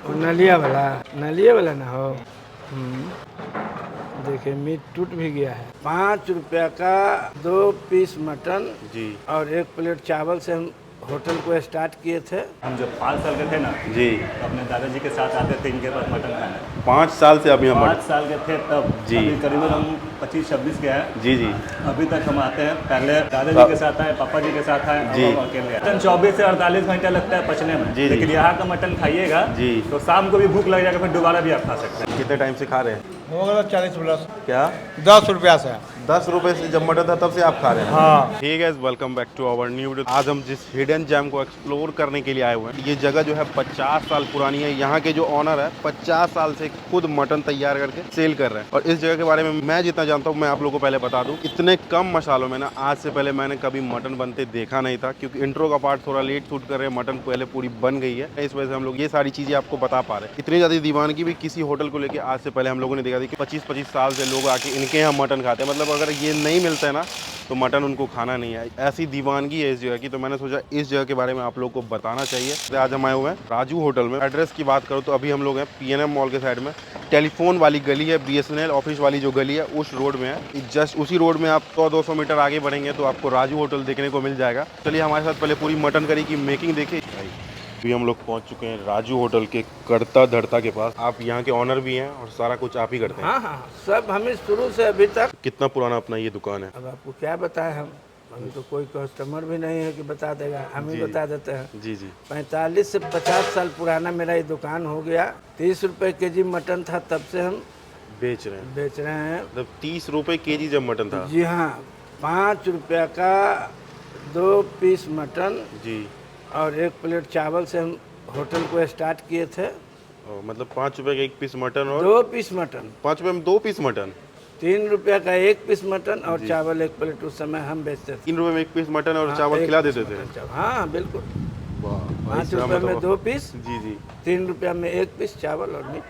नलिया वाला ना हो। देखिए मीट टूट भी गया है। 5 रुपया का 2 पीस मटन जी। और 1 प्लेट चावल से हम होटल को स्टार्ट किए थे। हम जब 5 साल के थे ना जी। तो अपने दादाजी के साथ आते थे इनके पास मटन खाने। 5 साल से आप यहाँ 5 साल के थे तब। जी। अभी करीबन हम 25-26 के हैं। जी जी। अभी तक हम आते हैं। पहले दादाजी के साथ आए, पापा जी के साथ आए, जी। अब हम अकेले आए। मटन 24 से 48 घंटे लगता है पचने में। जी, जी। लेकिन यहाँ का मटन खाइएगा जी। तो शाम को भी भूख लग जाएगा, फिर दोबारा भी आप खा सकते हैं। कितने टाइम से खा रहे हैं? हो गया 40 प्लस। क्या 10 रुपया से 10 रुपए से जब मटन था तब से आप खा रहे हैं? हाँ। ठीक है, welcome back to our new video. आज हम जिस हिडन जेम को एक्सप्लोर करने के लिए आए हुए हैं, ये जगह जो है 50 साल पुरानी है। यहाँ के जो ऑनर है 50 साल से खुद मटन तैयार करके सेल कर रहे हैं। और इस जगह के बारे में मैं जितना जानता हूँ मैं आप लोगों को पहले बता दूं, इतने कम मसालों में ना आज से पहले मैंने कभी मटन बनते देखा नहीं था। क्योंकि इंट्रो का पार्ट थोड़ा लेट शूट कर रहे हैं, मटन पहले पूरी बन गई है, इस वजह से हम लोग ये सारी चीजें आपको बता पा रहे हैं। इतनी ज्यादा दीवानगी भी किसी होटल को लेकर आज से पहले हम लोगों ने देखा थी कि 25-25 साल से लोग आके इनके यहाँ मटन खाते हैं। मतलब अगर ये नहीं मिलता है ना तो मटन उनको खाना नहीं है। ऐसी दीवानगी है इस जगह की, तो मैंने सोचा इस जगह के बारे में आप लोग को बताना चाहिए। तो आज हम आए हुए हैं राजू होटल में। एड्रेस की बात करूँ तो अभी हम लोग हैं PNM मॉल के साइड में, टेलीफोन वाली गली है, BSNL ऑफिस वाली जो गली है उस रोड में है। जस्ट उसी रोड में आप 100-200 मीटर आगे बढ़ेंगे तो आपको राजू होटल देखने को मिल जाएगा। चलिए हमारे साथ पहले पूरी मटन करी की मेकिंग देखिए। अभी हम लोग पहुंच चुके हैं राजू होटल के करता धरता के पास। आप यहाँ के ऑनर भी हैं और सारा कुछ आप ही करते हैं? हाँ हाँ, सब हमें शुरू से अभी तक। कितना पुराना अपना ये दुकान है? अब आपको क्या बताएं, हम अभी तो कोई कस्टमर भी नहीं है कि बता देगा, हम ही बता देते हैं। जी जी। 45 से 50 साल पुराना मेरा ये दुकान हो गया। 30 रुपए केजी मटन था, तब से हम बेच रहे हैं। मतलब 30 रुपए केजी जब मटन था? जी हाँ। 5 रुपया का 2 पीस मटन जी। और 1 प्लेट चावल से हम होटल को स्टार्ट किए थे। मतलब 5 रुपए का 1 पीस मटन और 2 पीस मटन। 5 रुपए में 2 पीस मटन? 3 रुपया का 1 पीस मटन और चावल 1 प्लेट उस समय हम बेचते थे। 3 रुपए में 1 पीस मटन और हाँ, चावल 1 खिला पीस देते थे? मटन चावल। हाँ बिल्कुल। 5 वाह, रुपये में 2 पीस, जी जी। 3 रुपया में 1 पीस चावल और मीट।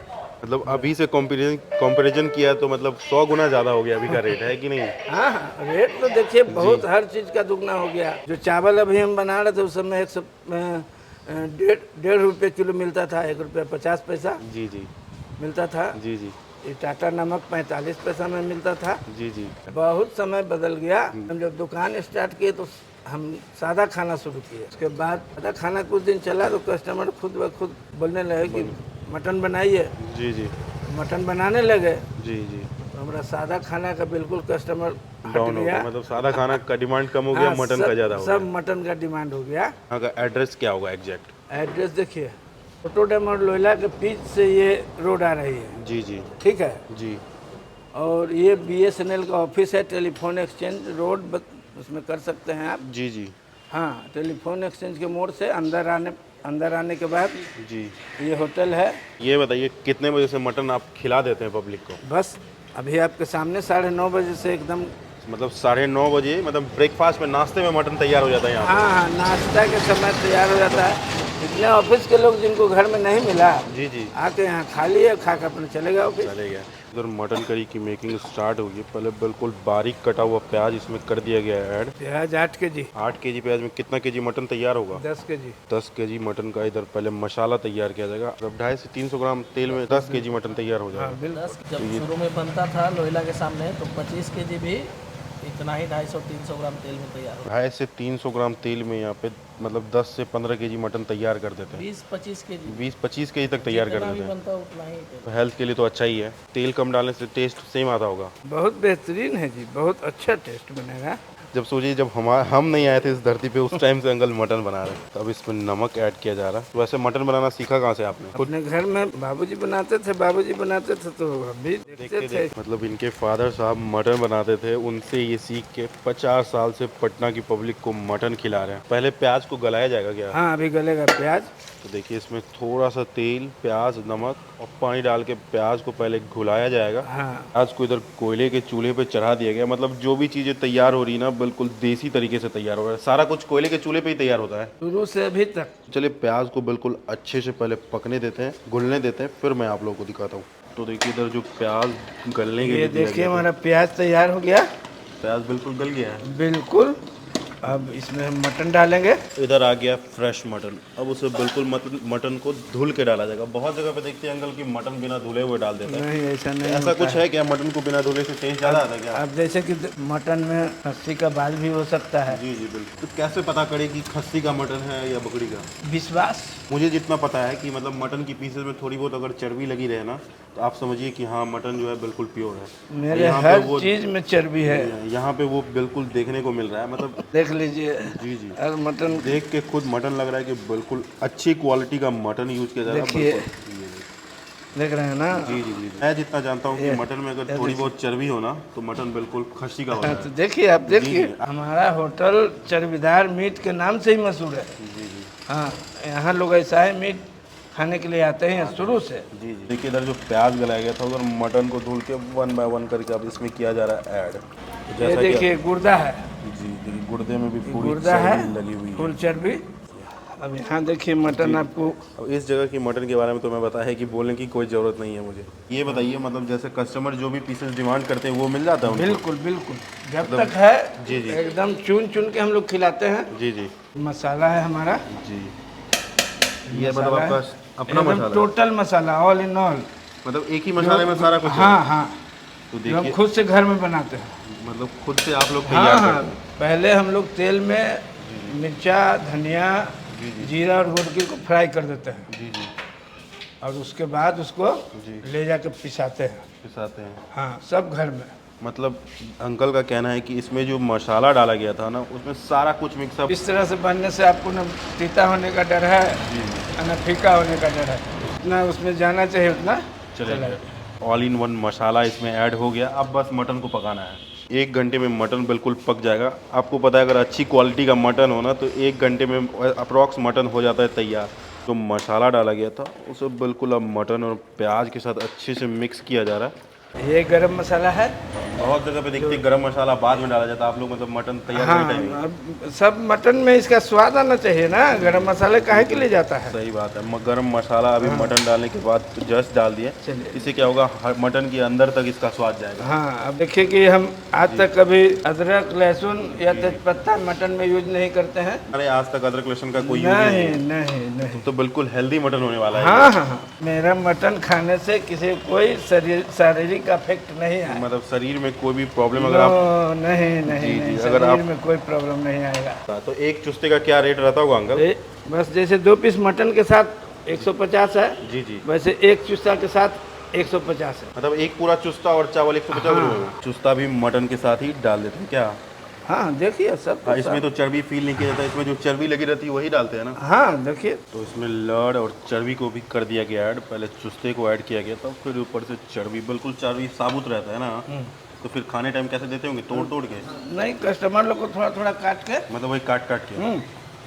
मतलब अभी से कंपैरिजन किया तो मतलब 100 गुना ज्यादा हो गया अभी का रेट, है कि नहीं? हाँ हाँ, रेट तो देखिए बहुत, हर चीज का दुगना हो गया। जो चावल अभी हम बना रहे थे उस समय 1.5 रुपये किलो मिलता था, 1 रुपया 50 पैसा जी जी मिलता था। जी जी ये टाटा नमक 45 पैसा में मिलता था। जी जी। बहुत समय बदल गया। हम जब दुकान स्टार्ट किए तो हम सादा खाना शुरू किए। उसके बाद सादा खाना कुछ दिन चला तो कस्टमर खुद ब खुद बोलने लगे कि मटन बनाइए। जी जी। मटन बनाने लगे जी जी। तो हमारा सादा खाना का बिल्कुल कस्टमर डाउन हो गया, मतलब सादा खाना का डिमांड कम हो गया, हाँ, मटन का ज्यादा हो गया। सब मटन का डिमांड हो गया। यहाँ का एड्रेस क्या होगा एग्जैक्ट? एड्रेस देखिए, ऑटोडैम और लोयला के बीच से ये रोड आ रही है। जी जी ठीक है। जी। और ये BSNL का ऑफिस है, टेलीफोन एक्सचेंज रोड, उसमें कर सकते हैं आप। जी जी। हाँ, टेलीफोन एक्सचेंज के मोड़ से अंदर आने के बाद जी। ये होटल है। ये बताइए कितने बजे से मटन आप खिला देते हैं पब्लिक को? बस अभी आपके सामने 9:30 बजे से एकदम। मतलब 9:30 बजे, मतलब ब्रेकफास्ट में, नाश्ते में मटन तैयार हो जाता है यहाँ पे? हाँ हाँ, नाश्ता के समय तैयार हो जाता है। इतने ऑफिस के लोग जिनको घर में नहीं मिला, जी जी, आके यहाँ खा लिए, खा कर अपने चले गए ऑफिस। चले गया। इधर मटन करी की मेकिंग स्टार्ट होगी। पहले बिल्कुल बारीक कटा हुआ प्याज इसमें कर दिया गया है ऐड। प्याज 8 केजी। 8 केजी प्याज में कितना केजी मटन तैयार होगा? 10 केजी। 10 केजी मटन का इधर पहले मसाला तैयार किया जाएगा। मतलब 250 से 300 ग्राम तेल में 10 केजी मटन तैयार हो जाएगा। 10 जब शुरू में बनता था लोयला के सामने तो 25 केजी भी इतना ही 250-300 ग्राम तेल में तैयार होता है। 250 से 300 ग्राम तेल में यहाँ पे मतलब 10 से 15 केजी मटन तैयार कर देते हैं। 20-25 केजी 20-25 केजी तक तैयार कर जितना भी देते हैं। बनता है उतना ही तो हेल्थ के लिए तो अच्छा ही है। तेल कम डालने से टेस्ट सेम आता होगा। बहुत बेहतरीन है जी, बहुत अच्छा टेस्ट बनेगा। जब सोचिए जब हम नहीं आए थे इस धरती पे उस टाइम से अंकल मटन बना रहे हैं। तो अब इसमें नमक ऐड किया जा रहा है। तो वैसे मटन बनाना सीखा कहाँ से आपने? अपने घर में बाबूजी बनाते थे तो हम भी देखते थे। मतलब इनके फादर साहब मटन बनाते थे, उनसे ये सीख के 50 साल से पटना की पब्लिक को मटन खिला रहे हैं। पहले प्याज को गलाया जाएगा क्या? हाँ, अभी गलेगा प्याज। तो देखिए इसमें थोड़ा सा तेल, प्याज, नमक और पानी डाल के प्याज को पहले घुलाया जाएगा। हाँ। प्याज को इधर कोयले के चूल्हे पे चढ़ा दिया गया। मतलब जो भी चीजें तैयार हो रही है ना बिल्कुल देसी तरीके से तैयार हो रहा है। सारा कुछ कोयले के चूल्हे पे ही तैयार होता है शुरू से अभी तक। चलिए प्याज को बिल्कुल अच्छे से पहले पकने देते हैं, घुलने देते हैं, फिर मैं आप लोगों को दिखाता हूँ। तो देखिए इधर जो प्याज गलने के लिए ये दिया देखिए गया था। हमारा प्याज तैयार हो गया। प्याज बिल्कुल गल गया है। बिल्कुल। अब इसमें हम मटन डालेंगे। इधर आ गया फ्रेश मटन। अब उसे बिल्कुल मटन को धुल के डाला जाएगा। बहुत जगह पे देखते हैं अंकल कि मटन बिना धुले हुए डाल देते हैं। नहीं, ऐसा नहीं ऐसा कुछ है क्या? मटन को बिना धुले से टेस्ट ज़्यादा आता है क्या? अब जैसे कि मटन में खस्सी का बाल भी हो सकता है। जी जी बिल्कुल। तो कैसे पता करे कि खस्सी का मटन है या बकरी का? विश्वास। मुझे जितना पता है कि मतलब मटन की पीसेस में थोड़ी बहुत अगर चर्बी लगी रहे ना, तो आप समझिए कि हाँ मटन जो है बिल्कुल प्योर है। मेरे यहाँ पे हर वो चीज में चर्बी है। यहाँ पे वो बिल्कुल देखने को मिल रहा है। मतलब देख लीजिए। जी जी, और मटन देख के खुद मटन लग रहा है कि बिल्कुल अच्छी क्वालिटी का मटन यूज किया जा रहा है। देखिए। बिल्कुल। देख रहे हैं ना। जी जी जी, मैं जितना जानता हूँ कि मटन में अगर थोड़ी बहुत चर्बी हो ना तो मटन बिल्कुल खस्सी का होता तो है। देखिए, आप देखिए, हमारा होटल चर्बीदार मीट के नाम से ही मशहूर है। जी जी हाँ, यहाँ लोग ऐसा है मीट खाने के लिए आते हैं शुरू से। जी जी। देखिए इधर जो प्याज गलाया गया था उधर मटन को धुल के 1 बाय 1 करके अब इसमें किया जा रहा है ऐड। तो ये जैसा कि देखिए गुर्दा है। जी देखिए गुर्दे में भी पूरी गुर्दा है, चर्बी लगी हुई है। फुल चर्बी। अब यहाँ देखिए मटन आपको। अब इस जगह की मटन के बारे में तो मैं बताया है कि बोलने की कोई ज़रूरत नहीं है मुझे। ये बताइए मतलब जैसे कस्टमर जो भी पीसेस डिमांड करते हैं वो मिल जाता है उनको? बिल्कुल बिल्कुल, जब तक है जी जी एकदम चुन चुन के हम लोग खिलाते हैं। जी जी मसाला है हमारा। जी। ये मतलब आपका अपना एकदम मसाला है? Total masala, all in all. मतलब एक ही मसाले में सारा कुछ है? हाँ हाँ, तो जो हम देखिए खुद से घर में बनाते हैं। मतलब खुद से आप लोग हाँ तैयार हाँ, करते हैं? पहले हम लोग तेल में मिर्चा, धनिया, जीरा और गोडकी को फ्राई कर देते हैं। जी जी और उसके बाद उसको ले जाकर पिसाते हैं। पिसाते हैं। हाँ, सब घर में। मतलब अंकल का कहना है कि इसमें जो मसाला डाला गया था ना उसमें सारा कुछ मिक्सअप। इस तरह से बनने से आपको न तीता होने का डर है न फीका होने का डर है। जितना उसमें जाना चाहिए उतना चलेगा। ऑल इन वन मसाला इसमें ऐड हो गया। अब बस मटन को पकाना है। 1 घंटे में मटन बिल्कुल पक जाएगा। आपको पता है अगर अच्छी क्वालिटी का मटन हो ना तो 1 घंटे में अप्रॉक्स मटन हो जाता है तैयार। जो मसाला डाला गया था उसे बिल्कुल अब मटन और प्याज के साथ अच्छे से मिक्स किया जा रहा है। ये गरम मसाला है। बहुत जगह पे देखते हैं गरम मसाला बाद में डाला जाता है। आप लोग मतलब मटन तैयार करते टाइम? हाँ, अब सब मटन में इसका स्वाद आना चाहिए ना। गरम मसाले काहे के लिए जाता है? सही बात है। गरम मसाला अभी मटन डालने के बाद जस्ट डाल दिए। चलिए। इससे क्या होगा, मटन के अंदर तक इसका स्वाद जाएगा। हाँ, अब देखिए कि हम आज तक कभी अदरक, लहसुन या तेजपत्ता मटन में यूज नहीं करते हैं। अरे आज तक अदरक लहसुन का कोई यूज नहीं नहीं। नहीं नहीं। तो बिल्कुल हेल्दी मटन होने वाला है। हाँ हाँ हाँ, मेरा मटन खाने से किसी कोई शारीरिक अफेक्ट नहीं है। मतलब शरीर में कोई भी प्रॉब्लम अगर आप नहीं नहीं जी, नहीं, अगर शरीर आप- में कोई प्रॉब्लम नहीं आएगा। तो एक चुस्ते का क्या रेट रहता होगा अंकल? बस जैसे 2 पीस मटन के साथ 150 है, जी जी। वैसे एक चुस्ता के साथ 150 है। मतलब एक पूरा चुस्ता और चावल 150 रुपये में? चुस्ता भी मटन के साथ ही डाल देते हैं क्या? हाँ देखिए सब हाँ, इसमें तो चर्बी फील नहीं किया जाता। इसमें जो चर्बी लगी रहती है वही डालते हैं ना? हाँ देखिए। तो इसमें लड़ और चर्बी को भी कर दिया गया ऐड। पहले चुस्ते को ऐड किया गया था, फिर ऊपर से चर्बी। बिल्कुल चर्बी साबुत रहता है ना, तो फिर खाने टाइम कैसे देते होंगे? तोड़ तोड़ के? नहीं, कस्टमर लोग को थोड़ा थोड़ा काट के। मतलब वही काट काट के?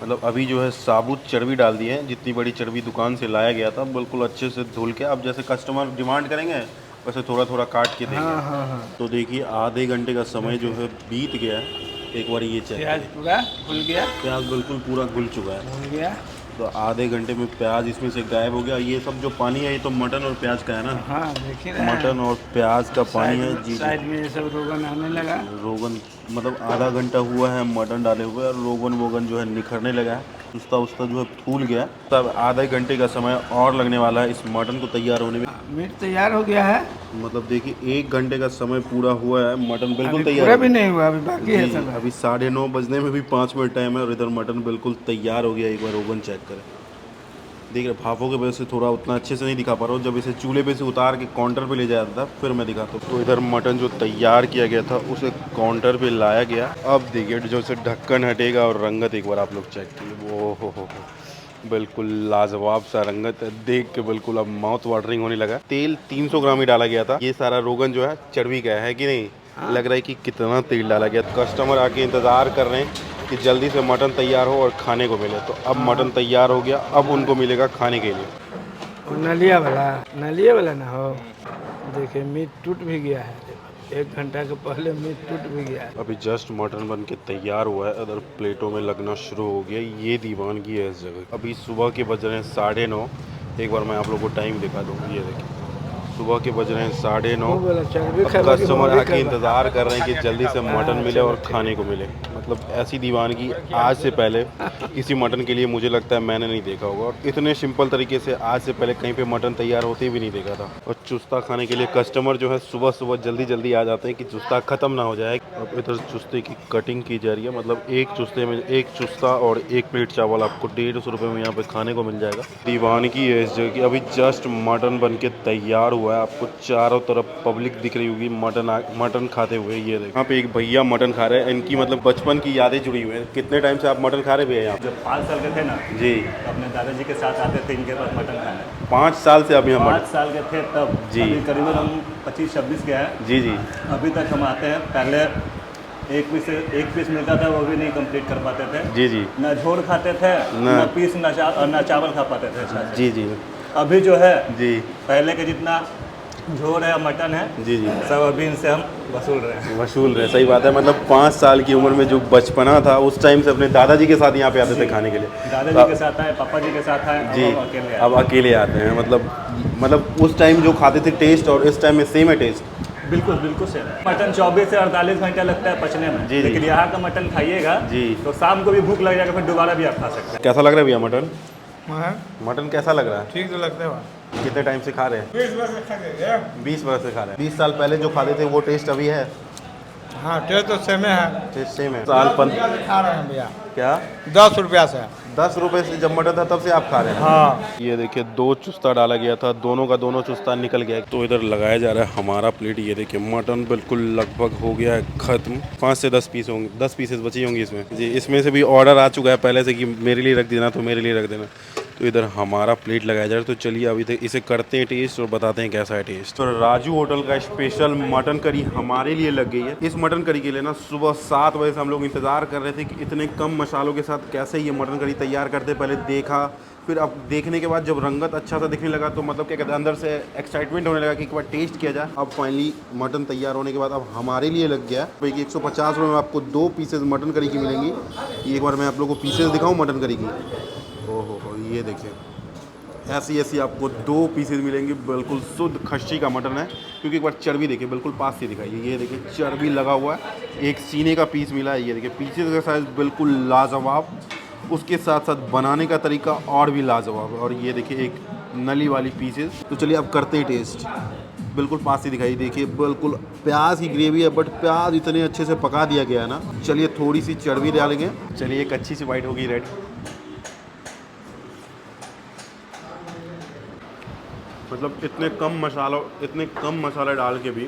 मतलब अभी जो है साबुत चर्बी डाल दी है। जितनी बड़ी चर्बी दुकान से लाया गया था बिल्कुल अच्छे से धुल के। अब जैसे कस्टमर डिमांड करेंगे वैसे थोड़ा थोड़ा काट के देंगे। हाँ हाँ हाँ। तो देखिए आधे घंटे का समय जो है बीत गया है। एक बार ये चेक प्याज करिए। पूरा घुल गया। प्याज बिल्कुल पूरा घुल चुका है। घुल गया। तो आधे घंटे में प्याज इसमें से गायब हो गया। ये सब जो पानी है ये तो मटन और प्याज का है ना? हाँ देखिए ना, मटन और प्याज का पानी है। जी जी। साइड में ये सब रोगन आने लगा। रोगन मतलब आधा घंटा हुआ है मटन डाले हुए और रोगन वोगन जो है निखरने लगा है। उस्ता उस्ता जो है फूल गया। तब आधे घंटे का समय और लगने वाला है इस मटन को तैयार होने में। मीट तैयार हो गया है। मतलब देखिए 1 घंटे का समय पूरा हुआ है। मटन बिल्कुल अभी तैयार पूरा है। भी नहीं हुआ, अभी बाकी है जी, सब। अभी 9:30 बजने में भी 5 मिनट टाइम है और इधर मटन बिल्कुल तैयार हो गया। एक बार ओवन चेक करें। देख रहे भापों की वजह से थोड़ा उतना अच्छे से नहीं दिखा पा रहा हूँ। जब इसे चूल्हे पे से उतार के काउंटर पे ले जाया था फिर मैं दिखाता हूँ। तो इधर मटन जो तैयार किया गया था उसे काउंटर पे लाया गया। अब देखिए जो इसे ढक्कन हटेगा और रंगत एक बार आप लोग चेक कीजिए। वो हो बिल्कुल लाजवाब सा रंगत है। देख के बिल्कुल अब माउथ वाटरिंग होने लगा। तेल 300 ग्राम ही डाला गया था। ये सारा रोगन जो है चर्बी का है कि नहीं? लग रहा है कि कितना तेल डाला गया। कस्टमर आके इंतज़ार कर रहे हैं कि जल्दी से मटन तैयार हो और खाने को मिले। तो अब मटन तैयार हो गया, अब उनको मिलेगा खाने के लिए। और नलिया वाला ना हो। देखिए मीट टूट भी गया है। 1 घंटा के पहले मीट टूट भी गया है। अभी जस्ट मटन बन के तैयार हुआ है। अदर प्लेटों में लगना शुरू हो गया। ये दीवानगी है इस जगह। अभी सुबह के बज रहे हैं 9:30। एक बार मैं आप लोगों को टाइम दिखा दूँ। ये देखिए सुबह के बज रहे हैं 9:30। वो बोला चर्बी अब खावा की कस्टमर बॉडी आके खावा। इंतज़ार कर रहे हैं कि जल्दी से मटन मिले और खाने को मिले। मतलब ऐसी दीवानगी आज से पहले किसी मटन के लिए मुझे लगता है मैंने नहीं देखा होगा, और इतने सिंपल तरीके से आज से पहले कहीं पे मटन तैयार होते भी नहीं देखा था। और चुस्ता खाने के लिए कस्टमर जो है सुबह सुबह जल्दी जल्दी आ जाते हैं कि चुस्ता ख़त्म ना हो जाए। अब इधर चुस्ते की कटिंग की जा रही है, मतलब एक चुस्ते में एक चुस्ता और एक प्लेट चावल आपको 150 रुपये में यहाँ पे खाने को मिल जाएगा। दीवानगी है इस जगह की। अभी जस्ट मटन बन के तैयार हुआ है, आपको चारों तरफ पब्लिक दिख रही होगी मटन खाते हुए। ये देखो यहाँ पे एक भैया मटन खा रहे हैं, इनकी मतलब बचपन की यादें जुड़ी हुई हैं। कितने टाइम से आप मटन खा रहे भैया यहाँ? जब 5 साल के थे ना, जी, तो अपने दादाजी के साथ आते थे इनके पास मटन खाने। 5 साल से आप यहाँ 5 मटन? साल के थे तब। जी। अभी करीबन हम 25-26 के हैं। जी जी। अभी तक हम आते हैं। पहले एक पीस मिलता था, वो भी नहीं कंप्लीट कर पाते थे। जी जी। ना झोल खाते थे, ना ना पीस, ना चावल खा पाते थे अच्छा से। जी जी अभी जो है जी पहले के जितना झोल है मटन है, जी जी सब अभी इनसे हम वसूल रहे हैं। वसूल रहे। सही बात है। मतलब 5 साल की उम्र में जो बचपना था उस टाइम से अपने दादाजी के साथ यहाँ पे आते थे खाने के लिए। दादाजी के साथ आए, पापा जी के साथ आए, जी, अब अकेले आए। अब अकेले आते हैं। मतलब उस टाइम जो खाते थे टेस्ट और इस टाइम में सेम है टेस्ट? बिल्कुल बिल्कुल सेम है। मटन 24 से 48 घंटा लगता है पचने में। जी, जी। लेकिन यहाँ का मटन खाइएगा जी। तो शाम को भी भूख लग जाएगा, फिर दोबारा भी आप खा सकते हैं। कैसा लग रहा है भैया मटन? हाँ, मटन कैसा लग रहा है? ठीक तो लगता है वहाँ। कितने टाइम से खा रहे हैं? 20 वर्ष से खा गए। 20 वर्ष से खा रहे हैं। 20 साल पहले जो खाते थे वो टेस्ट अभी है? हाँ, टेस्ट तो सेम है। टेस्ट सेम है। 10 रुपया से खा रहे हैं भैया। क्या 10 रुपया से? 10 रुपए से जब मटन था तब से आप खा रहे हैं? हाँ। ये देखिए 2 चुस्ता डाला गया था, दोनों का दोनों चुस्ता निकल गया। तो इधर लगाया जा रहा है हमारा प्लेट। ये देखिए मटन बिल्कुल लगभग हो गया है ख़त्म। 5 से 10 पीस होंगे, 10 पीसेस बची होंगी इसमें। जी, इसमें से भी ऑर्डर आ चुका है पहले से कि मेरे लिए रख देना, तो मेरे लिए रख देना। तो इधर हमारा प्लेट लगाया जा रहा है। तो चलिए अभी तक इसे करते हैं टेस्ट और बताते हैं कैसा है टेस्ट। तो राजू होटल का स्पेशल मटन करी हमारे लिए लग गई है। इस मटन करी के लिए ना सुबह 7 बजे से हम लोग इंतज़ार कर रहे थे कि इतने कम मसालों के साथ कैसे ये मटन करी तैयार करते। पहले देखा, फिर अब देखने के बाद जब रंगत अच्छा सा दिखने लगा तो मतलब क्या कहते हैं अंदर से एक्साइटमेंट होने लगा कि एक बार टेस्ट किया जाए। अब फाइनली मटन तैयार होने के बाद अब हमारे लिए लग गया भाई कि 150 रुपये में आपको 2 पीसेज मटन करी की मिलेंगी। एक बार मैं आप लोगों को पीसेज दिखाऊँ मटन करी की। ओहो ये देखिए ऐसी आपको 2 पीसेज मिलेंगे। बिल्कुल शुद्ध खस्सी का मटन है, क्योंकि एक बार चर्बी देखिए, बिल्कुल पास से दिखाइए। ये देखिए चर्बी लगा हुआ है। एक सीने का पीस मिला है। ये देखिए पीसेज का साइज़ बिल्कुल लाजवाब, उसके साथ साथ बनाने का तरीका और भी लाजवाब। और ये देखिए एक नली वाली पीसेज। तो चलिए अब करते हैं टेस्ट। बिल्कुल पास से दिखाई, देखिए बिल्कुल प्याज की ग्रेवी है, बट प्याज इतने अच्छे से पका दिया गया है ना। चलिए थोड़ी सी चर्बी डालेंगे। चलिए एक अच्छी सी बाइट होगी रेडी। मतलब इतने कम मसाला डाल के भी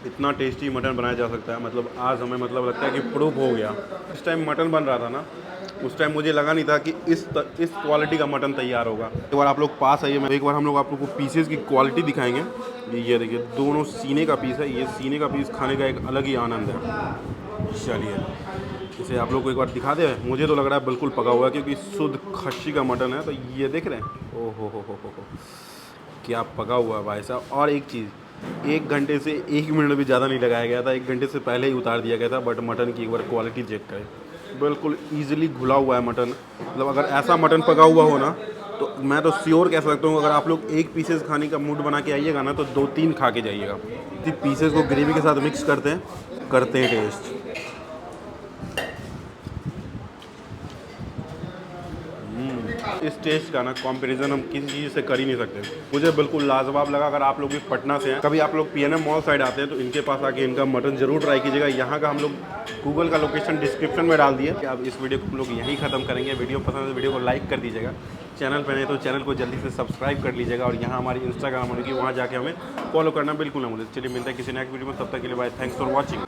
इतना टेस्टी मटन बनाया जा सकता है। मतलब आज हमें मतलब लगता है कि प्रूफ हो गया। इस टाइम मटन बन रहा था ना, उस टाइम मुझे लगा नहीं था कि इस क्वालिटी का मटन तैयार होगा। एक बार आप लोग पास आइए, मैं एक बार हम लोग आप लोग को पीसेस की क्वालिटी दिखाएंगे। ये देखिए दोनों सीने का पीस है। ये सीने का पीस खाने का एक अलग ही आनंद है। चलिए इसे आप लोग को एक बार दिखा दे। मुझे तो लग रहा है बिल्कुल पका हुआ है, क्योंकि शुद्ध खस्सी का मटन है। तो ये देख रहे हैं, ओ हो क्या पका हुआ है भाई साहब। और एक चीज़, 1 घंटे से 1 मिनट भी ज़्यादा नहीं लगाया गया था, 1 घंटे से पहले ही उतार दिया गया था। बट मटन की एक बार क्वालिटी चेक करें, बिल्कुल ईजिली घुला हुआ है मटन। मतलब अगर ऐसा मटन पका हुआ हो ना, तो मैं तो श्योर कह सकता हूँ अगर आप लोग 1 पीसेस खाने का मूड बना के आइएगा ना, तो 2-3 खा के जाइएगा। पीसेस को ग्रेवी के साथ मिक्स करते हैं टेस्ट। इस टेस्ट का ना कंपैरिजन हम किसी चीज़ से कर ही नहीं सकते। मुझे बिल्कुल लाजवाब लगा। अगर आप लोग भी पटना से हैं, कभी आप लोग PNM मॉल साइड आते हैं, तो इनके पास आके इनका मटन ज़रूर ट्राई कीजिएगा। यहाँ का हम लोग गूगल का लोकेशन डिस्क्रिप्शन में डाल दिए कि अब इस वीडियो को हम लोग यहीं ख़त्म करेंगे। वीडियो पसंद है तो वीडियो को लाइक कर दीजिएगा। चैनल पर नहीं तो चैनल को जल्दी से सब्सक्राइब कर लीजिएगा। और यहाँ हमारी इंस्टाग्राम होगी, वहाँ जाके हमें फॉलो करना बिल्कुल ना भूलें। चलिए मिलते हैं किसी नेक्स्ट वीडियो में, तब तक के लिए बाय। Thanks for watching.